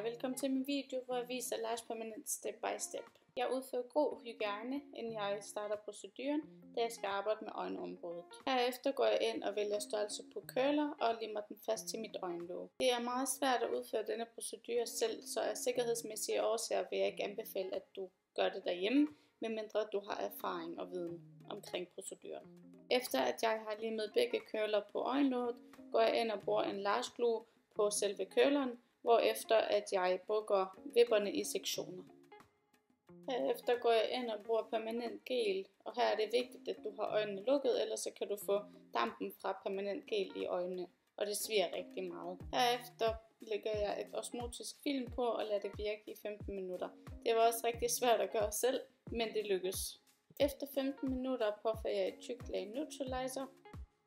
velkommen til min video, hvor jeg viser Lash Permanent step by step. Jeg udfører god hygiejne, inden jeg starter proceduren, da jeg skal arbejde med øjenområdet. Herefter går jeg ind og vælger størrelse på curler og limer den fast til mit øjenlåg. Det er meget svært at udføre denne procedure selv, så af sikkerhedsmæssige årsager vil jeg ikke anbefale, at du gør det derhjemme, medmindre du har erfaring og viden omkring proceduren. Efter at jeg har limet begge curler på øjenlåget, går jeg ind og bruger en lash glue på selve curleren, hvorefter at jeg bukker vipperne i sektioner. Herefter går jeg ind og bruger permanent gel, og her er det vigtigt, at du har øjnene lukket, ellers så kan du få dampen fra permanent gel i øjnene, og det svier rigtig meget. Herefter lægger jeg et osmotisk film på og lader det virke i 15 minutter. Det var også rigtig svært at gøre selv, men det lykkes. Efter 15 minutter påfører jeg et tykt lag neutralizer.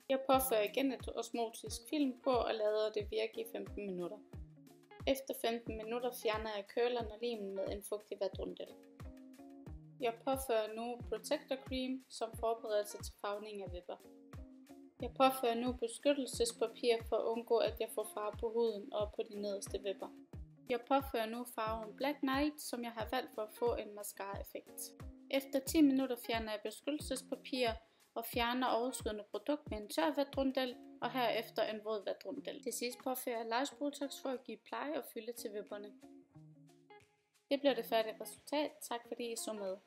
Jeg påfører igen et osmotisk film på og lader det virke i 15 minutter. Efter 15 minutter fjerner jeg curleren og limen med en fugtig vatrundel. Jeg påfører nu protector cream som forberedelse til farvning af vipper. Jeg påfører nu beskyttelsespapir for at undgå at jeg får farve på huden og på de nederste vipper. Jeg påfører nu farven Black Knight, som jeg har valgt for at få en mascara-effekt. Efter 10 minutter fjerner jeg beskyttelsespapir og fjerner overskydende produkt med en tør vatrundel og herefter en våd vatrundel. Til sidst påfører jeg Lash Botox for at give pleje og fylde til vipperne. Det bliver det færdige resultat. Tak fordi I så med.